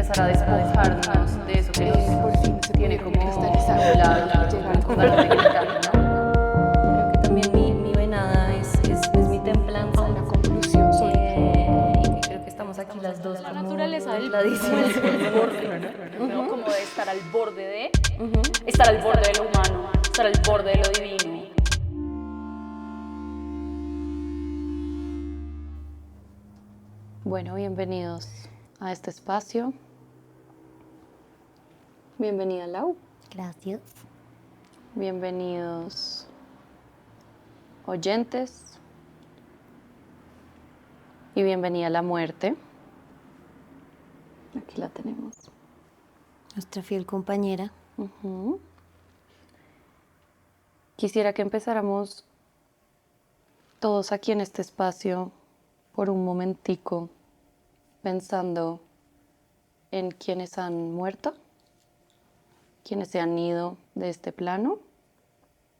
empezar a despojarnos de eso que nos tiene como acumulado, llegar creo que también mi venada es mi templanza. Una conclusión Y creo que estamos aquí las dos. La como naturaleza del nubladísimas por el borde, ¿no? Como de estar al borde de, estar al borde de lo humano, estar al borde de lo divino. Bueno, bienvenidos a este espacio. Bienvenida, Lau. Gracias. Bienvenidos, oyentes. Y bienvenida a la muerte. Aquí la tenemos. Nuestra fiel compañera. Ujú. Quisiera que empezáramos todos aquí en este espacio por un momentico pensando en quienes han muerto, quienes se han ido de este plano.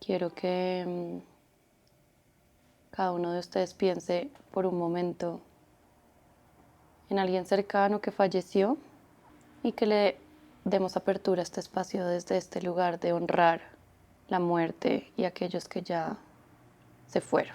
Quiero que cada uno de ustedes piense por un momento en alguien cercano que falleció y que le demos apertura a este espacio desde este lugar de honrar la muerte y aquellos que ya se fueron.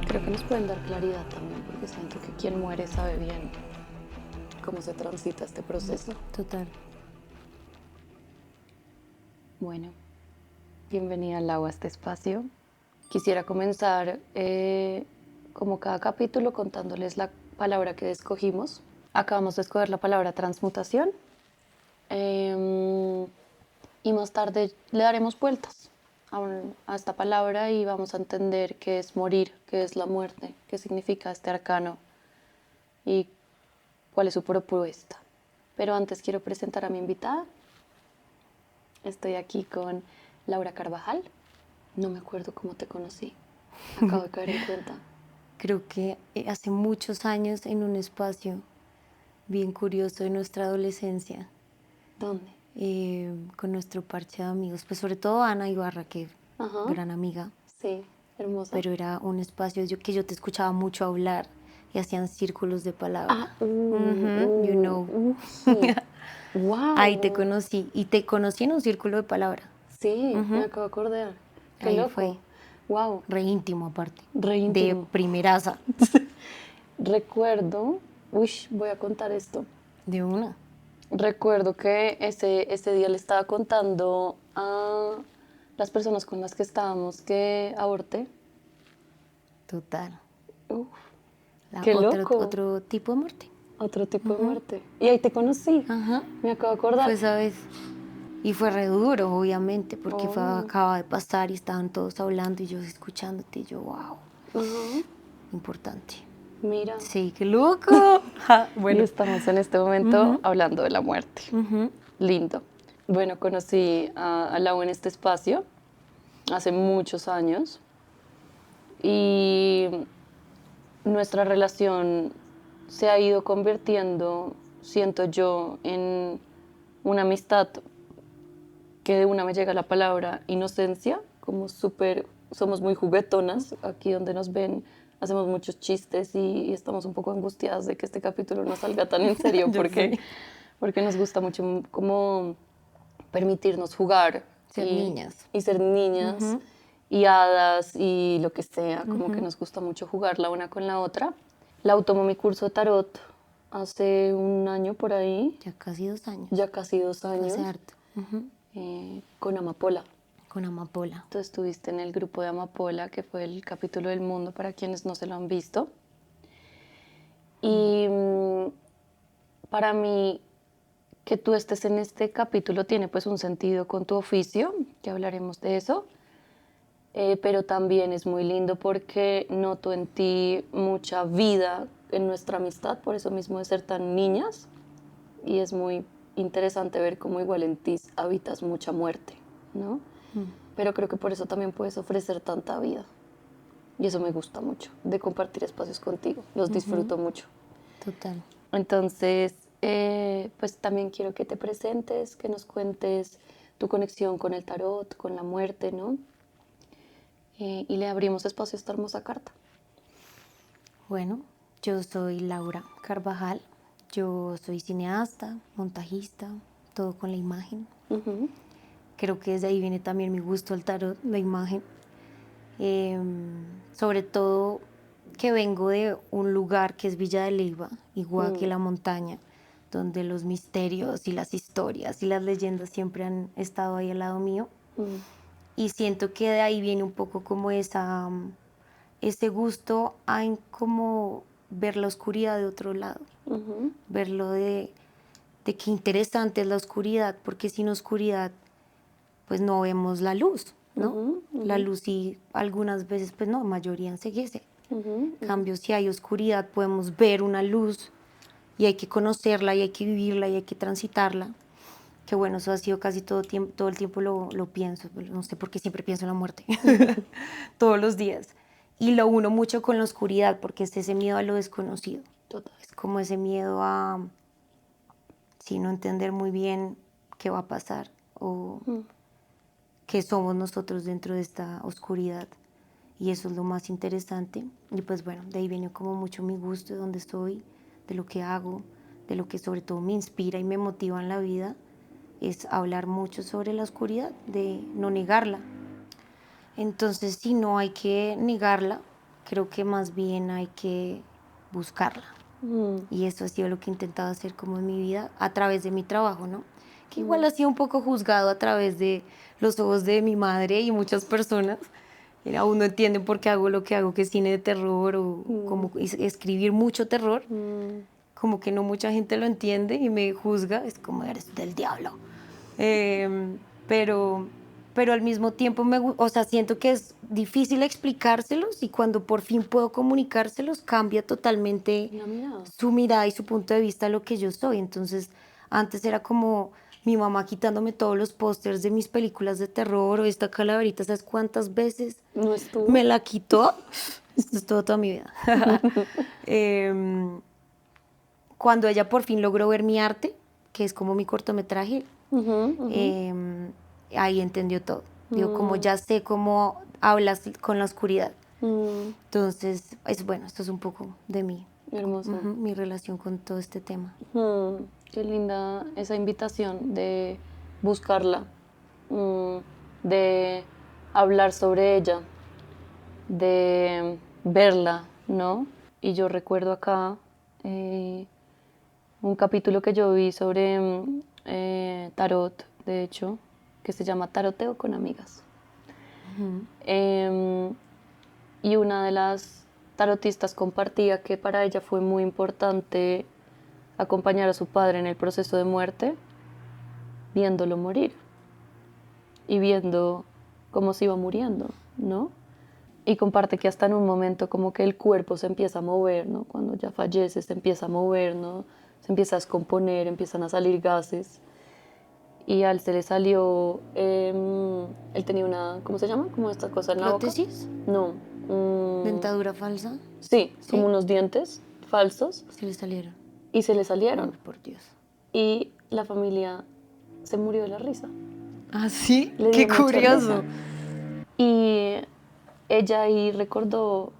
Creo que nos pueden dar claridad también, porque siento que quien muere sabe bien cómo se transita este proceso. Total. Bueno, bienvenida Lau a este espacio. Quisiera comenzar, como cada capítulo, contándoles la palabra que escogimos. Acabamos de escoger la palabra transmutación y más tarde le daremos vueltas a esta palabra y vamos a entender qué es morir, qué es la muerte, qué significa este arcano y cuál es su propuesta. Pero antes quiero presentar a mi invitada. Estoy aquí con Laura Carvajal. No me acuerdo cómo te conocí. Acabo de caer en cuenta. Creo que hace muchos años en un espacio bien curioso de nuestra adolescencia, ¿Dónde? con nuestro parche de amigos, pues sobre todo Ana Ibarra, que Ajá. gran amiga, Sí, hermosa. pero era un espacio que yo te escuchaba mucho hablar y hacían círculos de palabras. You know. Wow. Ahí te conocí y te conocí en un círculo de palabras. Sí, me acabo de acordar. Qué Ahí loco. fue. Wow. Re íntimo aparte. Re íntimo. De primeraza. Recuerdo, voy a contar esto. De una. Recuerdo que ese día le estaba contando a las personas con las que estábamos que aborté. Total. Uf, qué loco. Otro tipo de muerte. Otro tipo de muerte. Y ahí te conocí. Ajá. Me acabo de acordar. Fue esa vez. Y fue re duro, obviamente, porque acaba de pasar y estaban todos hablando y yo escuchándote y yo, wow. Ajá. Importante. Mira. Sí, qué loco. Bueno. Y estamos en este momento hablando de la muerte. Lindo. Bueno, conocí a Lau en este espacio hace muchos años y nuestra relación se ha ido convirtiendo, siento yo, en una amistad que de una me llega la palabra inocencia, como somos muy juguetonas, aquí donde nos ven hacemos muchos chistes y estamos un poco angustiadas de que este capítulo no salga tan en serio porque nos gusta mucho como permitirnos jugar. Ser niñas. Y ser niñas y hadas y lo que sea, como que nos gusta mucho jugar la una con la otra. Lau tomó mi curso de tarot hace un año por ahí. Ya casi 2 años. Ya casi 2 años. Hace harto. Con Amapola. Con Amapola. Tú estuviste en el grupo de Amapola, que fue el capítulo del mundo para quienes no se lo han visto. Y para mí que tú estés en este capítulo tiene pues un sentido con tu oficio, que hablaremos de eso, pero también es muy lindo porque noto en ti mucha vida en nuestra amistad, por eso mismo de ser tan niñas, y es muy interesante ver cómo igual en ti habitas mucha muerte, ¿no? Pero creo que por eso también puedes ofrecer tanta vida. Y eso me gusta mucho, de compartir espacios contigo. Los disfruto mucho. Total. Entonces, pues también quiero que te presentes, que nos cuentes tu conexión con el tarot, con la muerte, ¿no? Y le abrimos espacio a esta hermosa carta. Bueno, yo soy Laura Carvajal. Yo soy cineasta, montajista, todo con la imagen. Uh-huh. Creo que desde ahí viene también mi gusto al tarot, la imagen. Sobre todo que vengo de un lugar que es Villa de Leyva, igual que la montaña, donde los misterios y las historias y las leyendas siempre han estado ahí al lado mío. Y siento que de ahí viene un poco como ese gusto en como ver la oscuridad de otro lado, verlo de qué interesante es la oscuridad, porque sin oscuridad pues no vemos la luz, ¿no? La luz y algunas veces pues no, mayoría enceguece. En cambio, si hay oscuridad podemos ver una luz y hay que conocerla y hay que vivirla y hay que transitarla. Que bueno, eso ha sido casi todo el tiempo lo pienso, no sé por qué siempre pienso en la muerte, todos los días. Y lo uno mucho con la oscuridad porque es ese miedo a lo desconocido. Total. Es como ese miedo a no entender muy bien qué va a pasar o qué somos nosotros dentro de esta oscuridad. Y eso es lo más interesante. Y pues bueno, de ahí viene como mucho mi gusto de dónde estoy, de lo que hago, de lo que sobre todo me inspira y me motiva en la vida, es hablar mucho sobre la oscuridad, de no negarla. Entonces, si no hay que negarla, creo que más bien hay que buscarla. Y eso ha sido lo que he intentado hacer como en mi vida a través de mi trabajo, ¿no? Que igual ha sido un poco juzgado a través de los ojos de mi madre y muchas personas. Aún no entienden por qué hago lo que hago, que es cine de terror o como escribir mucho terror. Como que no mucha gente lo entiende y me juzga, es como eres del diablo. Pero al mismo tiempo, o sea, siento que es difícil explicárselos y cuando por fin puedo comunicárselos cambia totalmente su mirada y su punto de vista a lo que yo soy. Entonces, antes era como mi mamá quitándome todos los pósters de mis películas de terror o esta calaverita, ¿sabes cuántas veces ¿No es tú? me la quitó? Esto es toda mi vida. Cuando ella por fin logró ver mi arte, que es como mi cortometraje, ahí entendió todo. Digo, como ya sé cómo hablas con la oscuridad. Entonces, bueno, esto es un poco de mí. Hermoso. Mi relación con todo este tema. Qué linda esa invitación de buscarla, de hablar sobre ella, de verla, ¿no? Y yo recuerdo acá un capítulo que yo vi sobre tarot, de hecho, que se llama Taroteo con amigas. Y una de las tarotistas compartía que para ella fue muy importante acompañar a su padre en el proceso de muerte, viéndolo morir y viendo cómo se iba muriendo, ¿no? Y comparte que hasta en un momento como que el cuerpo se empieza a mover, ¿no? Cuando ya fallece se empieza a mover, ¿no? Se empieza a descomponer, empiezan a salir gases. Y a él se le salió, él tenía una, ¿cómo se llama? Como esta cosa en la boca. ¿Prótesis? No. ¿Dentadura falsa? Sí, como unos dientes falsos. Se le salieron. Y se le salieron. Oh, por Dios. Y la familia se murió de la risa. ¿Ah, sí? Le dio ¡Qué mucha curioso! risa. Y ella ahí recordó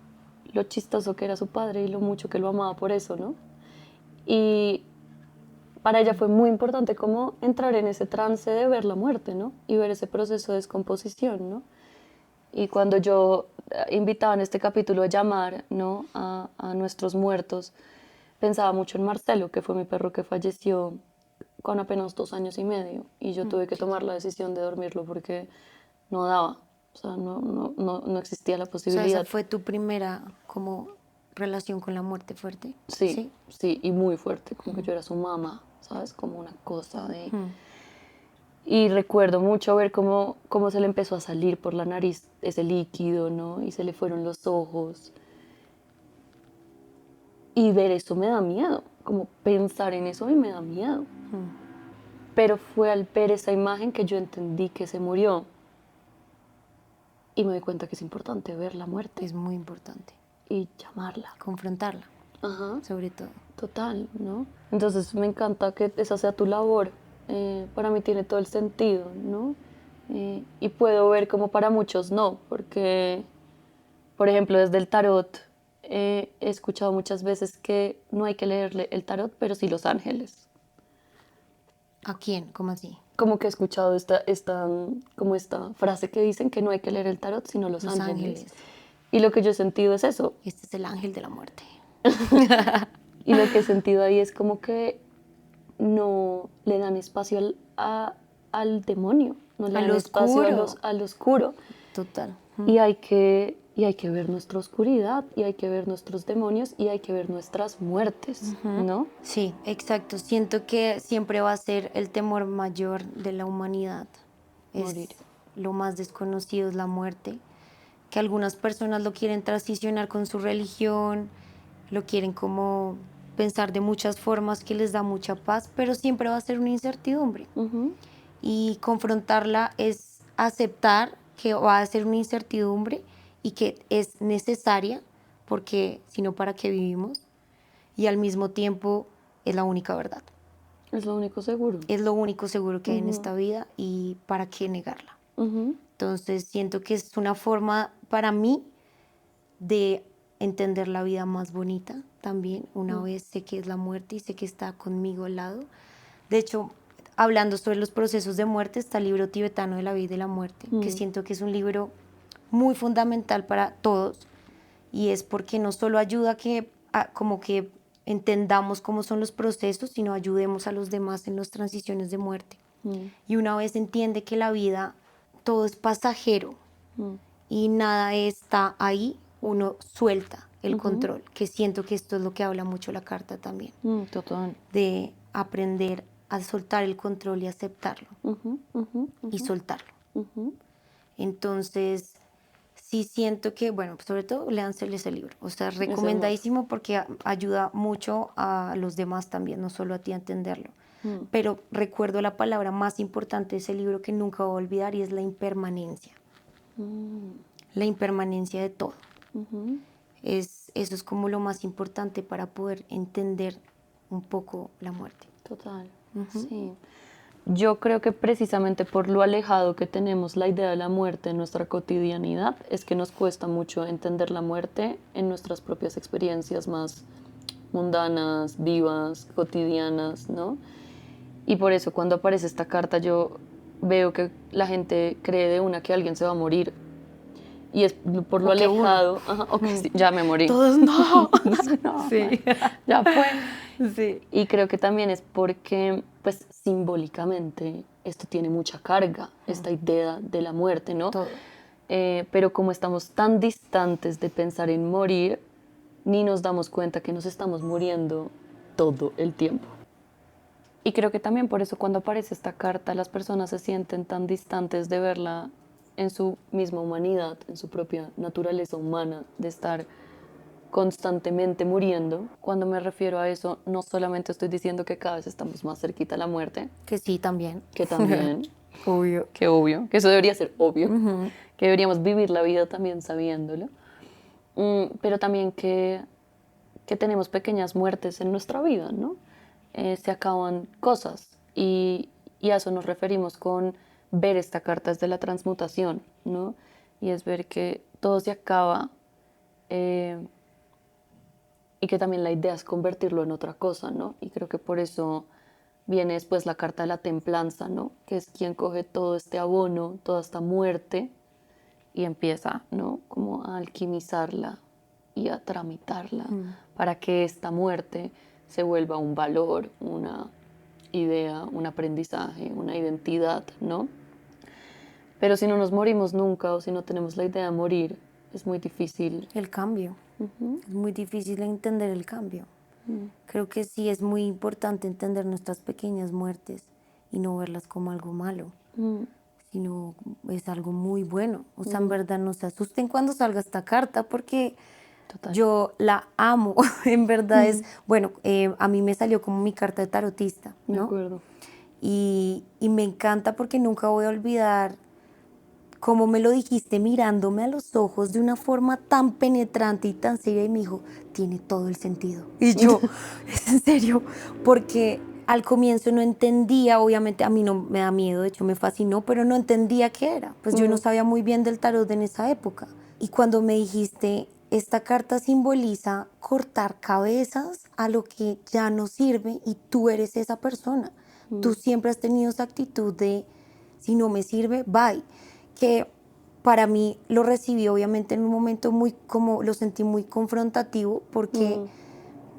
lo chistoso que era su padre y lo mucho que lo amaba por eso, ¿no? Y para ella fue muy importante como entrar en ese trance de ver la muerte, ¿no? Y ver ese proceso de descomposición, ¿no? Y cuando yo invitaba en este capítulo a llamar, ¿no? a nuestros muertos, pensaba mucho en Marcelo, que fue mi perro que falleció con apenas 2 años y medio. Y yo tuve que tomar la decisión de dormirlo porque no daba. O sea, no existía la O sea, posibilidad. ¿esa fue tu primera como relación con la muerte fuerte? Sí, y muy fuerte, como que yo era su mamá, ¿sabes? Como una cosa de... Y recuerdo mucho ver cómo se le empezó a salir por la nariz ese líquido, ¿no? Y se le fueron los ojos. Y ver eso me da miedo, como pensar en eso a mí me da miedo. Pero fue al ver esa imagen que yo entendí que se murió. Y me di cuenta que es importante ver la muerte. Es muy importante. Y llamarla. Confrontarla. Ajá. Sobre todo. Total, ¿no? Entonces me encanta que esa sea tu labor. Para mí tiene todo el sentido, ¿no? Y puedo ver como para muchos no, porque, por ejemplo, desde el tarot he escuchado muchas veces que no hay que leerle el tarot, pero sí los ángeles. ¿A quién? ¿Cómo así? Como que he escuchado como esta frase que dicen que no hay que leer el tarot, sino los ángeles. Y lo que yo he sentido es eso. Este es el ángel de la muerte. Y lo que he sentido ahí es como que no le dan espacio al demonio, no le dan espacio al oscuro. Total. Y hay que ver nuestra oscuridad, y hay que ver nuestros demonios, y hay que ver nuestras muertes, ¿no? Sí, exacto. Siento que siempre va a ser el temor mayor de la humanidad. Morir. Lo más desconocido es la muerte. Que algunas personas lo quieren transicionar con su religión, lo quieren como pensar de muchas formas que les da mucha paz, pero siempre va a ser una incertidumbre. Y confrontarla es aceptar que va a ser una incertidumbre y que es necesaria, porque si no, ¿para qué vivimos? Y al mismo tiempo es la única verdad. Es lo único seguro. Es lo único seguro que hay en esta vida y ¿para qué negarla? Entonces siento que es una forma para mí de entender la vida más bonita también. Una vez sé que es la muerte y sé que está conmigo al lado. De hecho, hablando sobre los procesos de muerte, está el libro tibetano de la vida y de la muerte, que siento que es un libro muy fundamental para todos, y es porque no solo ayuda como que entendamos cómo son los procesos, sino ayudemos a los demás en las transiciones de muerte. Y una vez entiende que la vida, todo es pasajero y nada está ahí, uno suelta el control, que siento que esto es lo que habla mucho la carta también. Total. De aprender a soltar el control y aceptarlo y soltarlo. Entonces, sí siento que, bueno, sobre todo léanse ese libro. O sea, recomendadísimo porque ayuda mucho a los demás también, no solo a ti a entenderlo. Pero recuerdo la palabra más importante de ese libro que nunca voy a olvidar, y es la impermanencia. La impermanencia de todo. Eso es como lo más importante para poder entender un poco la muerte. Total, sí. Yo creo que precisamente por lo alejado que tenemos la idea de la muerte en nuestra cotidianidad, es que nos cuesta mucho entender la muerte en nuestras propias experiencias más mundanas, vivas, cotidianas, ¿no? Y por eso cuando aparece esta carta yo veo que la gente cree de una que alguien se va a morir. Y es por lo alejado. Sí, ya me morí. Todos no. No, Sí. ya fue. Sí. Y creo que también es porque, pues, simbólicamente esto tiene mucha carga, esta idea de la muerte, ¿no? Todo. Pero como estamos tan distantes de pensar en morir, ni nos damos cuenta que nos estamos muriendo todo el tiempo. Y creo que también por eso cuando aparece esta carta las personas se sienten tan distantes de verla en su misma humanidad, en su propia naturaleza humana, de estar constantemente muriendo. Cuando me refiero a eso, no solamente estoy diciendo que cada vez estamos más cerquita a la muerte. Que sí, también. Que también. Obvio. Que obvio. Que eso debería ser obvio. Que deberíamos vivir la vida también sabiéndolo. Pero también que tenemos pequeñas muertes en nuestra vida, ¿no? Se acaban cosas. Y a eso nos referimos con ver esta carta desde la transmutación, ¿no? Y es ver que todo se acaba y que también la idea es convertirlo en otra cosa, ¿no? Y creo que por eso viene después la carta de la templanza, ¿no? Que es quien coge todo este abono, toda esta muerte y empieza, ¿no? Como a alquimizarla y a tramitarla para que esta muerte se vuelva un valor, una idea, un aprendizaje, una identidad, ¿no? Pero si no nos morimos nunca o si no tenemos la idea de morir, es muy difícil. El cambio. Es muy difícil entender el cambio. Creo que sí es muy importante entender nuestras pequeñas muertes y no verlas como algo malo, sino es algo muy bueno. O sea, en verdad no se asusten cuando salga esta carta porque Total. yo la amo. En verdad es, bueno, a mí me salió como mi carta de tarotista, De ¿no? acuerdo. Y me encanta porque nunca voy a olvidar cómo me lo dijiste mirándome a los ojos de una forma tan penetrante y tan seria y me dijo, tiene todo el sentido. Y yo, es en serio, porque al comienzo no entendía, obviamente a mí no me da miedo, de hecho me fascinó, pero no entendía qué era. Pues yo no sabía muy bien del tarot en esa época. Y cuando me dijiste, esta carta simboliza cortar cabezas a lo que ya no sirve y tú eres esa persona. Tú siempre has tenido esa actitud de, si no me sirve, bye. Que para mí lo recibí obviamente en un momento muy, como lo sentí muy confrontativo porque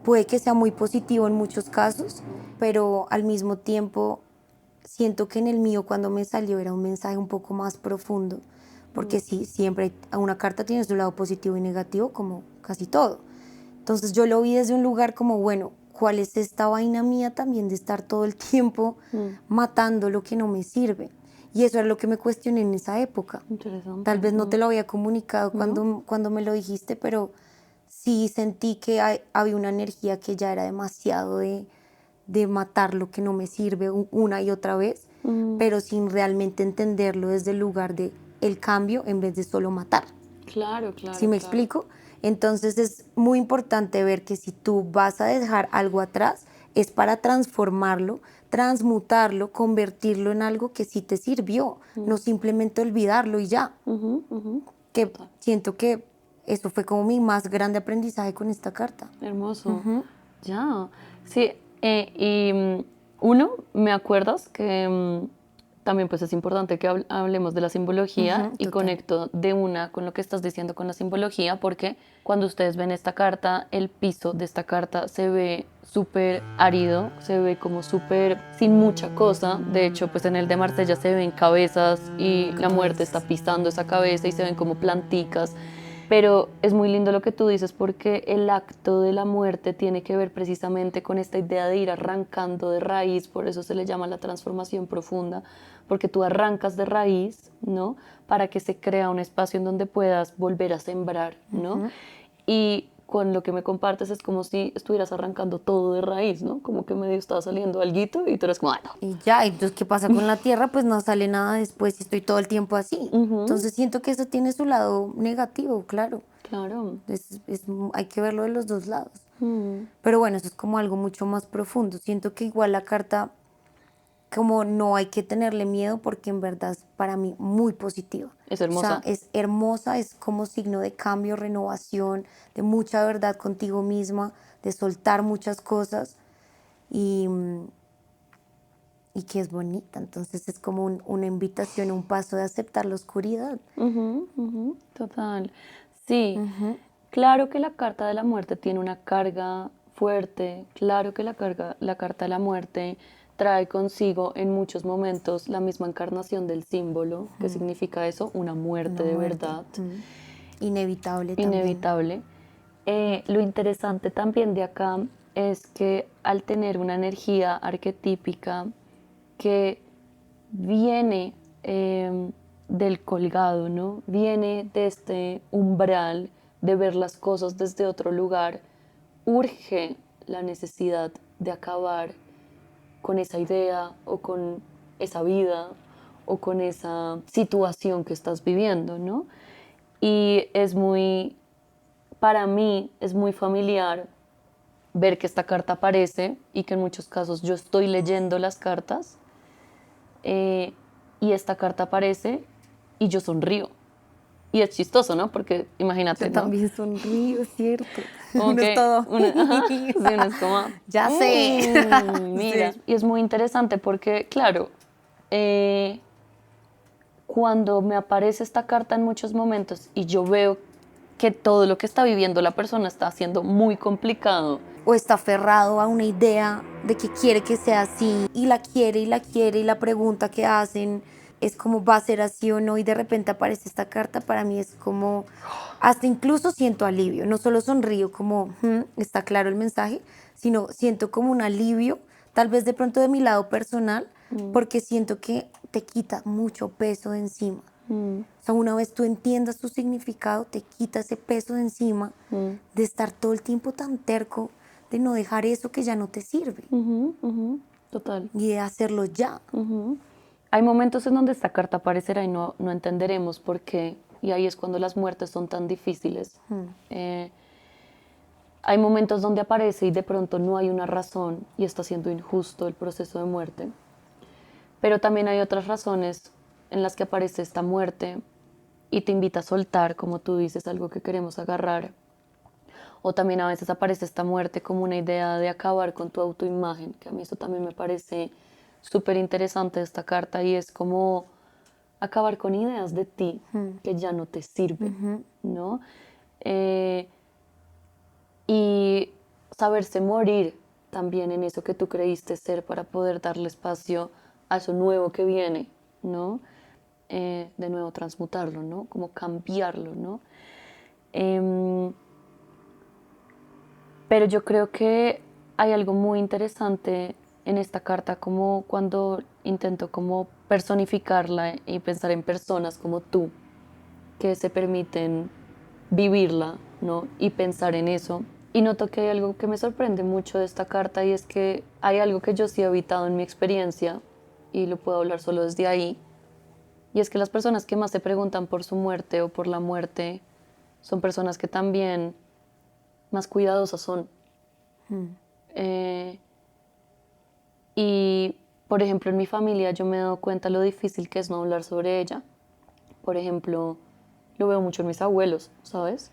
puede que sea muy positivo en muchos casos, pero al mismo tiempo siento que en el mío cuando me salió era un mensaje un poco más profundo, porque sí, siempre una carta tiene su lado positivo y negativo como casi todo. Entonces yo lo vi desde un lugar como, bueno, ¿cuál es esta vaina mía también de estar todo el tiempo matando lo que no me sirve? Y eso era lo que me cuestioné en esa época. Interesante. Tal vez no te lo había comunicado cuando me lo dijiste, pero sí sentí que había una energía que ya era demasiado de matar lo que no me sirve una y otra vez, pero sin realmente entenderlo desde el lugar de el cambio en vez de solo matar. Claro, claro. ¿Sí me claro. explico? Entonces es muy importante ver que si tú vas a dejar algo atrás, es para transformarlo, transmutarlo, convertirlo en algo que sí te sirvió, no simplemente olvidarlo y ya. Que siento que eso fue como mi más grande aprendizaje con esta carta. Hermoso. Ya. Sí, uno, me acuerdas que también pues es importante que hablemos de la simbología y total. conecto de una con lo que estás diciendo con la simbología, porque cuando ustedes ven esta carta, el piso de esta carta se ve súper árido, se ve como súper sin mucha cosa. De hecho, pues en el de Marsella se ven cabezas y la muerte está pisando esa cabeza y se ven como planticas. Pero es muy lindo lo que tú dices porque el acto de la muerte tiene que ver precisamente con esta idea de ir arrancando de raíz, por eso se le llama la transformación profunda, porque tú arrancas de raíz, ¿no? Para que se crea un espacio en donde puedas volver a sembrar, ¿no? Y con lo que me compartes es como si estuvieras arrancando todo de raíz, ¿no? Como que medio estaba saliendo alguito y tú eres como, no. Y ya, entonces, ¿qué pasa con la tierra? Pues no sale nada después y estoy todo el tiempo así. Entonces siento que eso tiene su lado negativo, claro. Claro. Hay que verlo de los dos lados. Pero bueno, eso es como algo mucho más profundo. Siento que igual la carta, como no hay que tenerle miedo porque en verdad es para mí muy positiva. Es hermosa. O sea, es hermosa, es como signo de cambio, renovación, de mucha verdad contigo misma, de soltar muchas cosas y que es bonita. Entonces es como una invitación, un paso de aceptar la oscuridad. Total. Sí, claro que la carta de la muerte tiene una carga fuerte, claro que la carta de la muerte trae consigo en muchos momentos la misma encarnación del símbolo. ¿Qué significa eso? Una muerte de verdad. Inevitable también. Inevitable. Lo interesante también de acá es que al tener una energía arquetípica que viene del colgado, ¿no? Viene de este umbral de ver las cosas desde otro lugar, urge la necesidad de acabar con esa idea o con esa vida o con esa situación que estás viviendo, ¿no? Y para mí es muy familiar ver que esta carta aparece y que en muchos casos yo estoy leyendo las cartas y esta carta aparece y yo sonrío. Y es chistoso, ¿no? Porque imagínate, Yo ¿no? también sonrío, ¿cierto? Como Uno que es todo. sí, uno es como, Ya sé. mira. Sí. Y es muy interesante porque, claro, cuando me aparece esta carta en muchos momentos y yo veo que todo lo que está viviendo la persona está haciendo muy complicado. O está aferrado a una idea de que quiere que sea así y la quiere y la quiere y la pregunta que hacen es como va a ser así o no y de repente aparece esta carta, para mí es como, hasta incluso siento alivio, no solo sonrío como, está claro el mensaje, sino siento como un alivio, tal vez de pronto de mi lado personal, porque siento que te quita mucho peso de encima. O sea, una vez tú entiendas tu significado, te quita ese peso de encima de estar todo el tiempo tan terco, de no dejar eso que ya no te sirve Total. y de hacerlo ya. Hay momentos en donde esta carta aparecerá y no entenderemos por qué, y ahí es cuando las muertes son tan difíciles. Hay momentos donde aparece y de pronto no hay una razón y está siendo injusto el proceso de muerte. Pero también hay otras razones en las que aparece esta muerte y te invita a soltar, como tú dices, algo que queremos agarrar. O también a veces aparece esta muerte como una idea de acabar con tu autoimagen, que a mí eso también me parece súper interesante esta carta, y es como acabar con ideas de ti que ya no te sirven, ¿no? Y saberse morir también en eso que tú creíste ser para poder darle espacio a eso nuevo que viene, ¿no? De nuevo transmutarlo, ¿no? Como cambiarlo, ¿no? Pero yo creo que hay algo muy interesante en esta carta, como cuando intento como personificarla y pensar en personas como tú, que se permiten vivirla, ¿no? Y pensar en eso. Y noto que hay algo que me sorprende mucho de esta carta, y es que hay algo que yo sí he evitado en mi experiencia y lo puedo hablar solo desde ahí. Y es que las personas que más se preguntan por su muerte o por la muerte son personas que también más cuidadosas son. Eh, y, por ejemplo, en mi familia yo me he dado cuenta lo difícil que es no hablar sobre ella. Por ejemplo, lo veo mucho en mis abuelos, ¿sabes?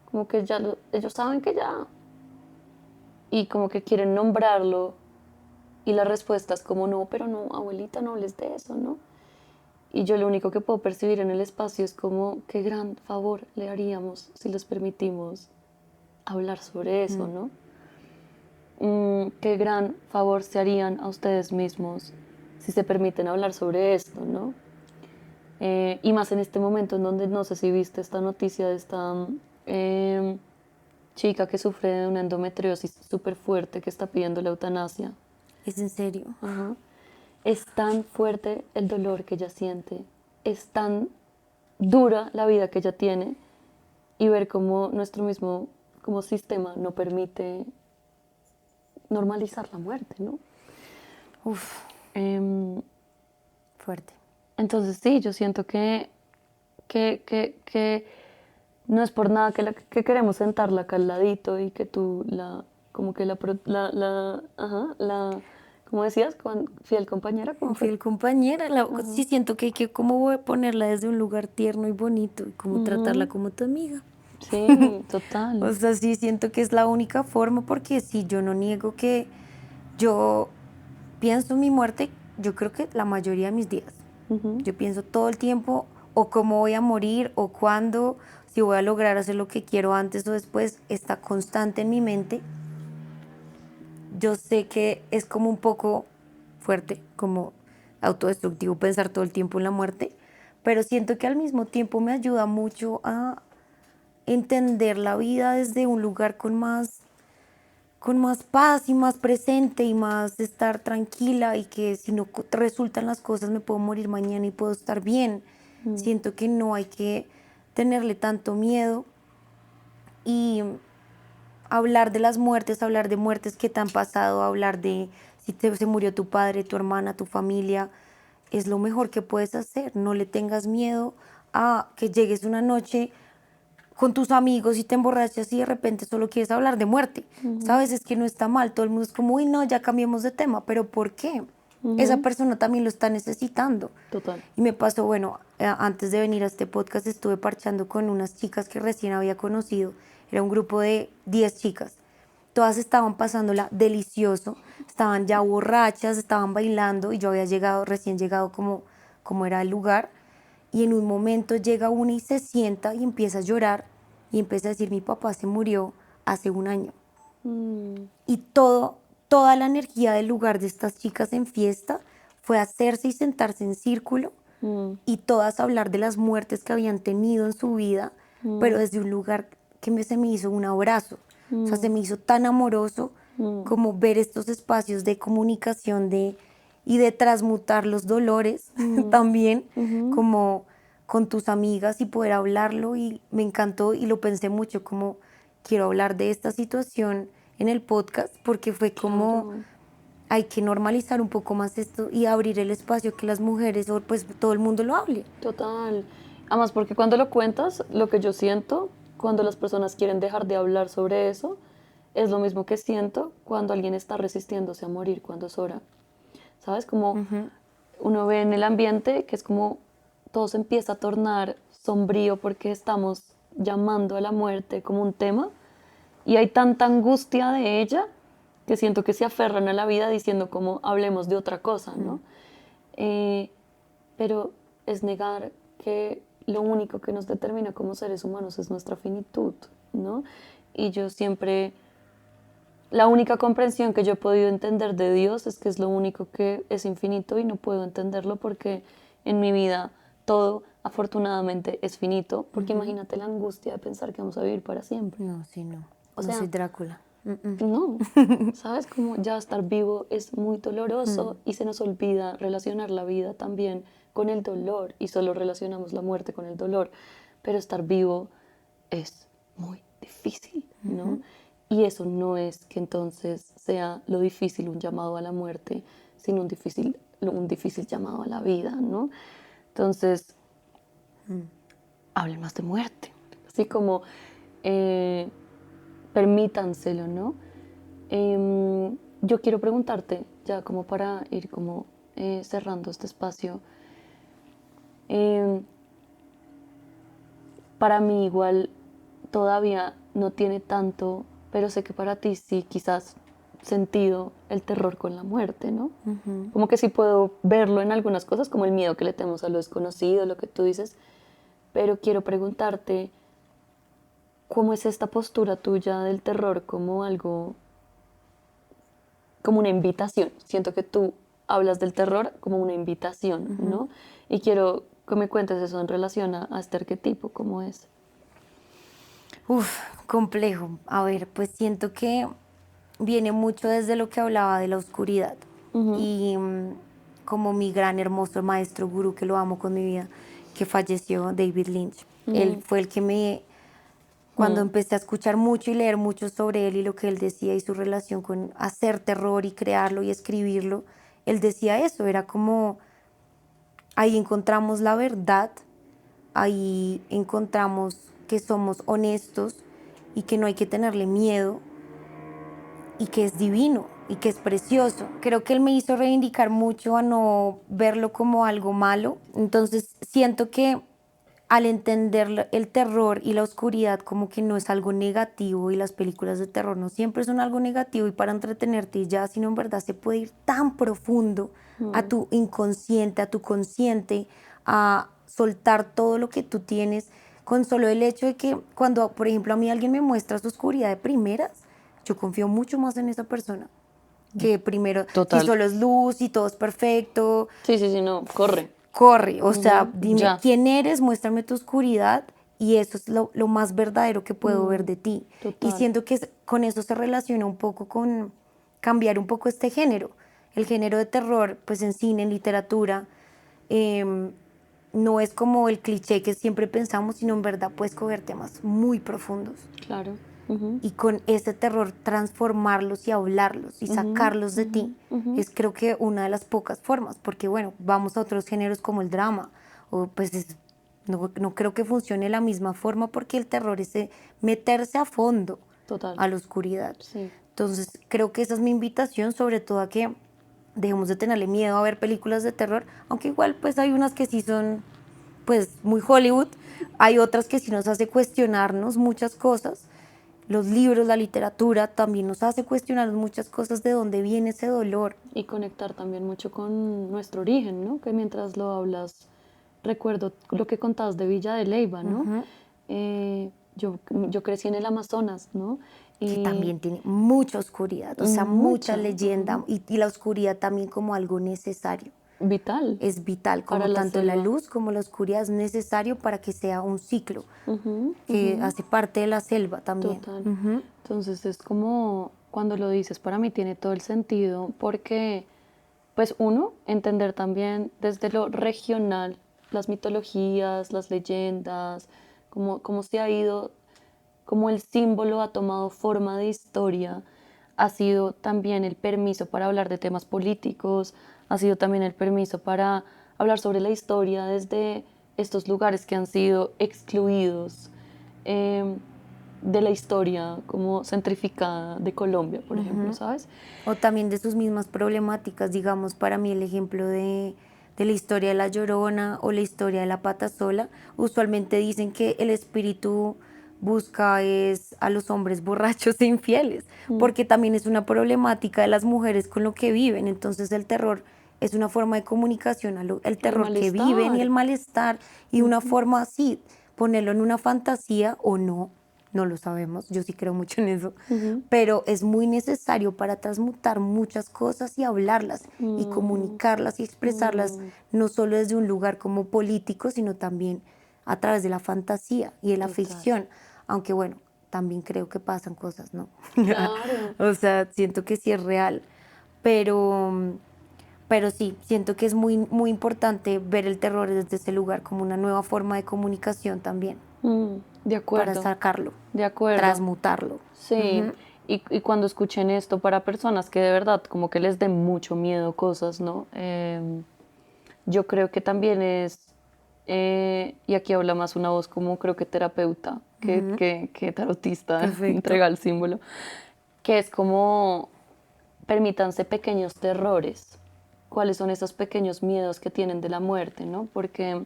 Como que ya ellos saben que ya, y como que quieren nombrarlo, y la respuesta es como no, pero no, abuelita, no hables de eso, ¿no? Y yo lo único que puedo percibir en el espacio es como qué gran favor le haríamos si les permitimos hablar sobre eso, ¿no? Qué gran favor se harían a ustedes mismos si se permiten hablar sobre esto, ¿no? Y más en este momento en donde no sé si viste esta noticia de esta chica que sufre de una endometriosis súper fuerte que está pidiendo la eutanasia. Es en serio. Ajá. Es tan fuerte el dolor que ella siente, es tan dura la vida que ella tiene, y ver cómo nuestro mismo como sistema no permite normalizar la muerte, ¿no? Uf, Em, fuerte. entonces sí, yo siento que no es por nada que queremos sentarla acá al ladito y que tú como que ¿cómo decías? Fiel compañera, ¿cómo fue? Fiel compañera, sí siento que hay que como ponerla desde un lugar tierno y bonito y como tratarla como tu amiga. Sí, O total. sea, sí siento que es la única forma porque sí, yo no niego que yo pienso en mi muerte, yo creo que la mayoría de mis días. Yo pienso todo el tiempo o cómo voy a morir o cuándo, si voy a lograr hacer lo que quiero antes o después, está constante en mi mente. Yo sé que es como un poco fuerte, como autodestructivo pensar todo el tiempo en la muerte, pero siento que al mismo tiempo me ayuda mucho a entender la vida desde un lugar con más paz y más presente y más estar tranquila, y que si no resultan las cosas me puedo morir mañana y puedo estar bien. Siento que no hay que tenerle tanto miedo y hablar de las muertes, hablar de muertes que te han pasado, hablar de si se murió tu padre, tu hermana, tu familia, es lo mejor que puedes hacer. No le tengas miedo a que llegues una noche con tus amigos y te emborrachas y de repente solo quieres hablar de muerte. ¿Sabes? Es que no está mal. Todo el mundo es como, uy, no, ya cambiemos de tema. ¿Pero por qué? Esa persona también lo está necesitando. Total. Y me pasó, bueno, antes de venir a este podcast estuve parchando con unas chicas que recién había conocido. Era un grupo de 10 chicas. Todas estaban pasándola delicioso, estaban ya borrachas, estaban bailando y yo había llegado, recién llegado como era el lugar. Y en un momento llega una y se sienta y empieza a llorar y empieza a decir, mi papá se murió hace un año. Y toda la energía del lugar de estas chicas en fiesta fue hacerse y sentarse en círculo y todas hablar de las muertes que habían tenido en su vida, pero desde un lugar que se me hizo un abrazo. O sea, se me hizo tan amoroso como ver estos espacios de comunicación y de transmutar los dolores también, como con tus amigas y poder hablarlo. Y me encantó y lo pensé mucho, como quiero hablar de esta situación en el podcast, porque fue como... Claro. Hay que normalizar un poco más esto y abrir el espacio que las mujeres o pues todo el mundo lo hable. Total. Además, porque cuando lo cuentas, lo que yo siento cuando las personas quieren dejar de hablar sobre eso, es lo mismo que siento cuando alguien está resistiéndose a morir cuando es hora. ¿Sabes? Como uno ve en el ambiente que es como todo se empieza a tornar sombrío porque estamos llamando a la muerte como un tema y hay tanta angustia de ella que siento que se aferran a la vida diciendo como hablemos de otra cosa, ¿no? Pero es negar que lo único que nos determina como seres humanos es nuestra finitud, ¿no? Y yo siempre, la única comprensión que yo he podido entender de Dios es que es lo único que es infinito y no puedo entenderlo porque en mi vida todo afortunadamente es finito, porque imagínate la angustia de pensar que vamos a vivir para siempre. No, sí, no. O No sea, soy Drácula. no, ¿sabes? Como ya estar vivo es muy doloroso y se nos olvida relacionar la vida también con el dolor y solo relacionamos la muerte con el dolor, pero estar vivo es muy difícil, ¿no? Y eso no es que entonces sea lo difícil un llamado a la muerte, sino un difícil llamado a la vida, ¿no? Entonces, hablen más de muerte, así como permítanselo, ¿no? Yo quiero preguntarte, ya como para ir como cerrando este espacio, para mí igual todavía no tiene tanto, pero sé que para ti sí quizás sentido el terror con la muerte, ¿no? Como que sí puedo verlo en algunas cosas, como el miedo que le tenemos a lo desconocido, lo que tú dices, pero quiero preguntarte, ¿cómo es esta postura tuya del terror como algo, como una invitación? Siento que tú hablas del terror como una invitación, ¿no? Y quiero que me cuentes eso en relación a este arquetipo, ¿cómo es? Uf, complejo. A ver, pues siento que viene mucho desde lo que hablaba de la oscuridad. Y como mi gran hermoso maestro gurú, que lo amo con mi vida, que falleció, David Lynch. Él fue el que cuando empecé a escuchar mucho y leer mucho sobre él y lo que él decía y su relación con hacer terror y crearlo y escribirlo, él decía eso, era como, ahí encontramos la verdad, ahí encontramos que somos honestos y que no hay que tenerle miedo y que es divino y que es precioso. Creo que él me hizo reivindicar mucho a no verlo como algo malo. Entonces siento que al entender el terror y la oscuridad como que no es algo negativo y las películas de terror no siempre son algo negativo y para entretenerte y ya, sino en verdad se puede ir tan profundo a tu inconsciente, a tu consciente, a soltar todo lo que tú tienes con solo el hecho de que cuando, por ejemplo, a mí alguien me muestra su oscuridad de primeras, yo confío mucho más en esa persona que primero, Total. si solo es luz y todo es perfecto, Sí, no, corre. corre, o sea, dime ya. quién eres, muéstrame tu oscuridad y eso es lo más verdadero que puedo ver de ti. total. Y siento que con eso se relaciona un poco con cambiar un poco este género. El género de terror, pues en cine, en literatura, no es como el cliché que siempre pensamos, sino en verdad puedes coger temas muy profundos. Claro. Y con ese terror transformarlos y hablarlos y sacarlos de ti es creo que una de las pocas formas, porque bueno, vamos a otros géneros como el drama, o pues no creo que funcione de la misma forma porque el terror es meterse a fondo Total. a la oscuridad. Sí. Entonces creo que esa es mi invitación, sobre todo a que dejemos de tenerle miedo a ver películas de terror, aunque igual pues hay unas que sí son pues muy Hollywood, hay otras que sí nos hace cuestionarnos muchas cosas. Los libros, la literatura también nos hace cuestionar muchas cosas de dónde viene ese dolor. Y conectar también mucho con nuestro origen, ¿no? Que mientras lo hablas, recuerdo lo que contabas de Villa de Leyva, ¿no? Yo crecí en el Amazonas, ¿no? Que también tiene mucha oscuridad, o sea, mucha leyenda y la oscuridad también como algo necesario. Vital. Es vital, como Para la tanto la selva. luz como la oscuridad es necesario para que sea un ciclo Ujú, que ujú. hace parte de la selva también. Total. Entonces es como cuando lo dices, para mí tiene todo el sentido porque, pues uno, entender también desde lo regional las mitologías, las leyendas, cómo se ha ido, cómo el símbolo ha tomado forma de historia, ha sido también el permiso para hablar de temas políticos, ha sido también el permiso para hablar sobre la historia desde estos lugares que han sido excluidos eh, de la historia como centrificada de Colombia, por ejemplo, ¿sabes? O también de sus mismas problemáticas, digamos, para mí el ejemplo de la historia de la Llorona o la historia de la Pata Sola, usualmente dicen que el espíritu busca es a los hombres borrachos e infieles, porque también es una problemática de las mujeres con lo que viven, entonces el terror es una forma de comunicación, el El terror que viven y el malestar, y una forma así, ponerlo en una fantasía o no, no lo sabemos, yo sí creo mucho en eso, pero es muy necesario para transmutar muchas cosas y hablarlas y comunicarlas y expresarlas, no solo desde un lugar como político, sino también a través de la fantasía y de la Total. ficción, aunque bueno, también creo que pasan cosas, ¿no? Claro. O sea, siento que sí es real, pero, pero sí, siento que es muy, muy importante ver el terror desde ese lugar como una nueva forma de comunicación también, De para acuerdo, sacarlo, de acuerdo. transmutarlo. Sí, y cuando escuchen esto para personas que de verdad como que les den mucho miedo cosas, ¿no? Yo creo que también es, y aquí habla más una voz como creo que terapeuta, que tarotista, Perfecto. entrega el símbolo, que es como permítanse pequeños terrores. ¿Cuáles son esos pequeños miedos que tienen de la muerte, no? Porque,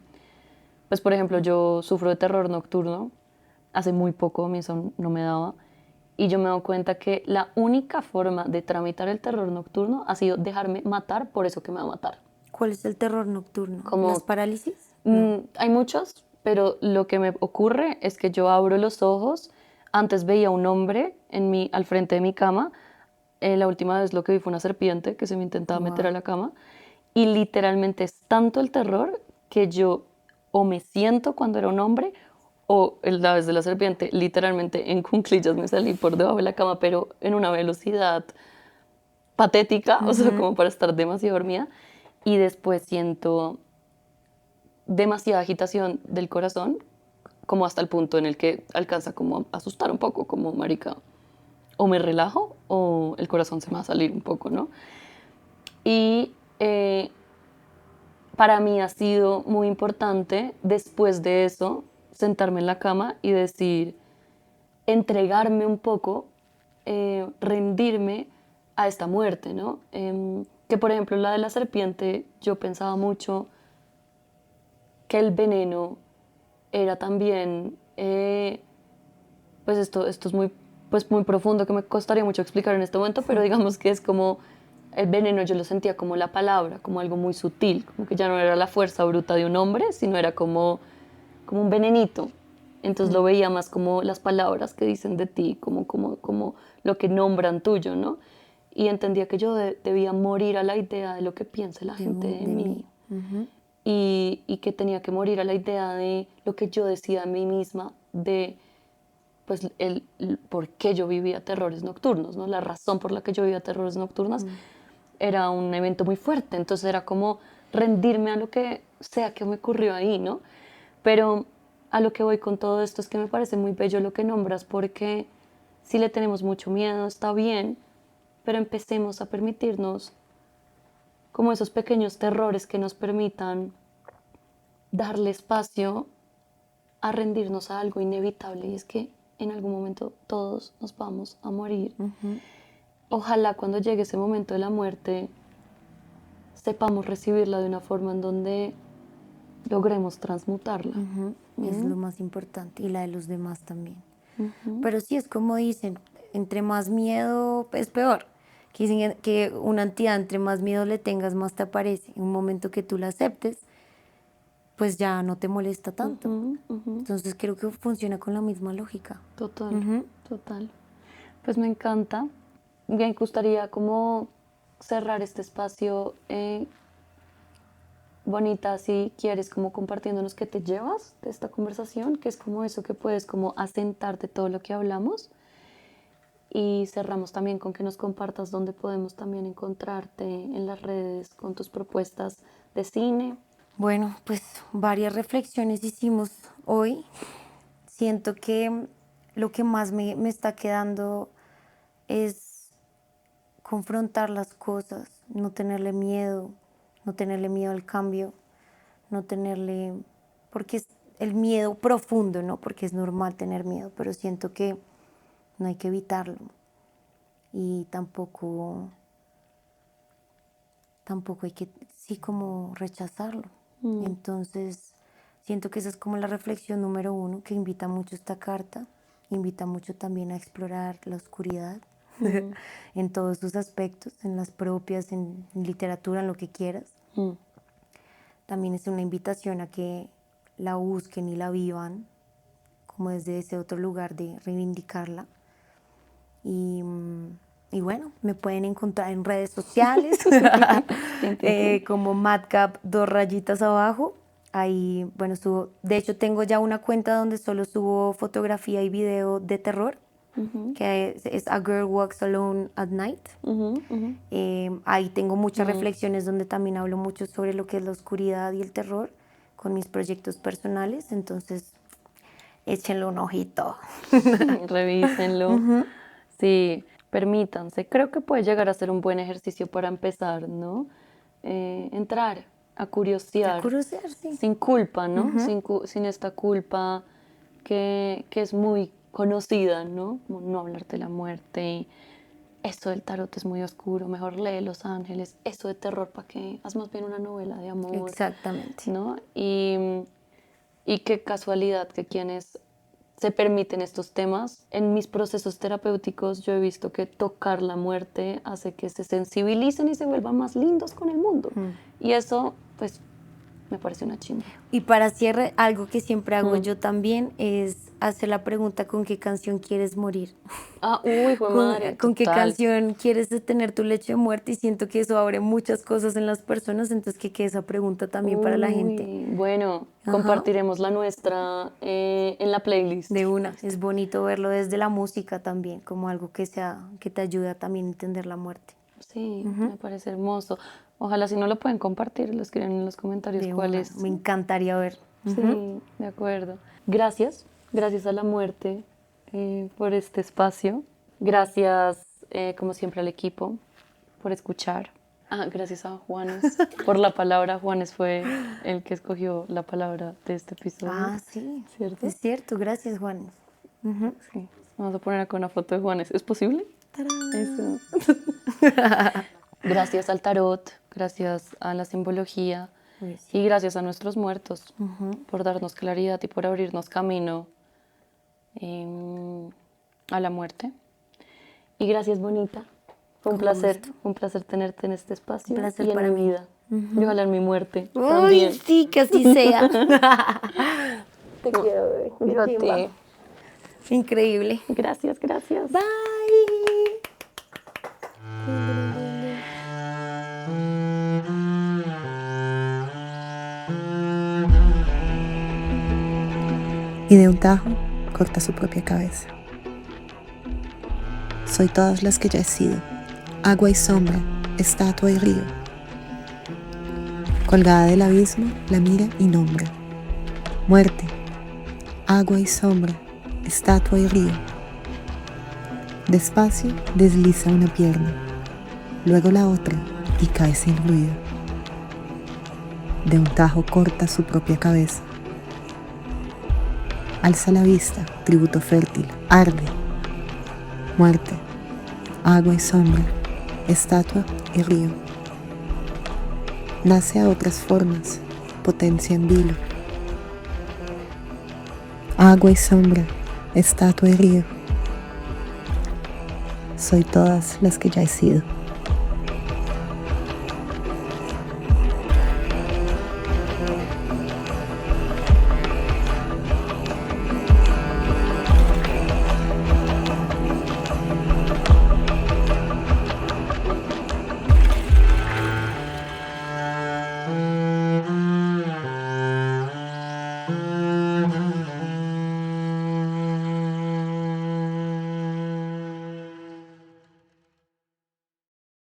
pues, por ejemplo, yo sufro de terror nocturno. Hace muy poco a mí eso no me daba. Y yo me doy cuenta que la única forma de tramitar el terror nocturno ha sido dejarme matar por eso que me va a matar. ¿Cuál es el terror nocturno? ¿Las Como parálisis? No. hay muchos, pero lo que me ocurre es que yo abro los ojos. Antes veía un hombre al frente de mi cama. La última vez lo que vi fue una serpiente que se me intentaba meter a Wow. la cama. Y literalmente es tanto el terror que yo o me siento cuando era un hombre o la vez de la serpiente, literalmente en cuclillas me salí por debajo de la cama, pero en una velocidad patética, o sea, como para estar demasiado dormida. Y después siento demasiada agitación del corazón, como hasta el punto en el que alcanza como a asustar un poco, como marica, o me relajo o el corazón se me va a salir un poco, ¿no? Y para mí ha sido muy importante después de eso sentarme en la cama y decir, entregarme un poco, rendirme a esta muerte, ¿no? Que por ejemplo la de la serpiente, yo pensaba mucho que el veneno era también, pues esto es muy, pues muy profundo que me costaría mucho explicar en este momento, pero digamos que es como el veneno yo lo sentía como la palabra, como algo muy sutil, como que ya no era la fuerza bruta de un hombre, sino era como un venenito. Entonces lo veía más como las palabras que dicen de ti, como lo que nombran tuyo, ¿no? Y entendía que yo debía morir a la idea de lo que piense la gente de De mí. mí. Ujú. Y que tenía que morir a la idea de lo que yo decía de mí misma, de pues el por qué yo vivía terrores nocturnos, ¿no? La razón por la que yo vivía terrores nocturnos era un evento muy fuerte, entonces era como rendirme a lo que sea que me ocurrió ahí, ¿no? Pero a lo que voy con todo esto es que me parece muy bello lo que nombras, porque si le tenemos mucho miedo, está bien, pero empecemos a permitirnos como esos pequeños terrores que nos permitan darle espacio a rendirnos a algo inevitable, y es que en algún momento todos nos vamos a morir. Ojalá cuando llegue ese momento de la muerte sepamos recibirla de una forma en donde logremos transmutarla. Es lo más importante y la de los demás también. Pero sí es como dicen, entre más miedo es peor. Que dicen que una entidad, entre más miedo le tengas, más te aparece. En un momento que tú la aceptes, pues ya no te molesta tanto. Entonces creo que funciona con la misma lógica. Total, total. Pues me encanta. Me gustaría como cerrar este espacio Bonita, si quieres como compartiéndonos qué te llevas de esta conversación, que es como eso que puedes como asentar de todo lo que hablamos. Y cerramos también con que nos compartas dónde podemos también encontrarte en las redes con tus propuestas de cine. Bueno, pues varias reflexiones hicimos hoy. Siento que lo que más me está quedando es confrontar las cosas, no tenerle miedo al cambio, no tenerle, porque es el miedo profundo, ¿no? Porque es normal tener miedo, pero siento que no hay que evitarlo y tampoco hay que, sí, como rechazarlo. Entonces, siento que esa es como la reflexión número 1 que invita mucho esta carta, invita mucho también a explorar la oscuridad en todos sus aspectos, en las propias, en literatura, en lo que quieras. También es una invitación a que la busquen y la vivan como desde ese otro lugar de reivindicarla. Y bueno, me pueden encontrar en redes sociales como Madcap 2_. Ahí, bueno, de hecho tengo ya una cuenta donde solo subo fotografía y video de terror, que es A Girl Walks Alone at Night. Ahí tengo muchas reflexiones donde también hablo mucho sobre lo que es la oscuridad y el terror con mis proyectos personales, entonces échenle un ojito. Revísenlo. Sí, permítanse. Creo que puede llegar a ser un buen ejercicio para empezar, ¿no? Entrar a curiosear. A curiosear, sí. Sin culpa, ¿no? Sin esta culpa que es muy conocida, ¿no? Como no hablar de la muerte. Y eso del tarot es muy oscuro, mejor lee Los Ángeles. Eso de terror, ¿para qué? Haz más bien una novela de amor. Exactamente. ¿No? Y qué casualidad que quienes se permiten estos temas. En mis procesos terapéuticos yo he visto que tocar la muerte hace que se sensibilicen y se vuelvan más lindos con el mundo. Y eso, pues, me parece una chimba. Y para cierre, algo que siempre hago yo también es hacer la pregunta: ¿con qué canción quieres morir? Madre, ¿Con qué canción quieres tener tu lecho de muerte? Y siento que eso abre muchas cosas en las personas, entonces que quede esa pregunta también para la gente. Bueno, compartiremos la nuestra en la playlist. De una, es bonito verlo desde la música también, como algo que te ayuda también a entender la muerte. Sí, me parece hermoso. Ojalá, si no lo pueden compartir, lo escriben en los comentarios cuál es. Me encantaría ver. Sí, de acuerdo. Gracias a la muerte por este espacio. Gracias, como siempre, al equipo por escuchar. Gracias a Juanes por la palabra. Juanes fue el que escogió la palabra de este episodio. Sí, ¿cierto? Es cierto, gracias, Juanes. Sí. Vamos a poner acá una foto de Juanes. ¿Es posible? ¡Tarán! Eso. Gracias al tarot, gracias a la simbología y gracias a nuestros muertos por darnos claridad y por abrirnos camino a la muerte. Y gracias, Bonita. Fue un placer tenerte en este espacio. Un placer y en para mi vida. Y ojalá en mi muerte. Uy, también. sí, que así sea. Te quiero, bebé. Yo a ti. Increíble. Gracias. Bye. Y de un tajo corta su propia cabeza. Soy todas las que ya he sido, agua y sombra, estatua y río. Colgada del abismo, la mira y nombra. Muerte, agua y sombra, estatua y río. Despacio desliza una pierna, luego la otra y cae sin ruido. De un tajo corta su propia cabeza. Alza la vista, tributo fértil, arde. Muerte, agua y sombra, estatua y río. Nace a otras formas, potencia en vilo. Agua y sombra, estatua y río. Soy todas las que ya he sido.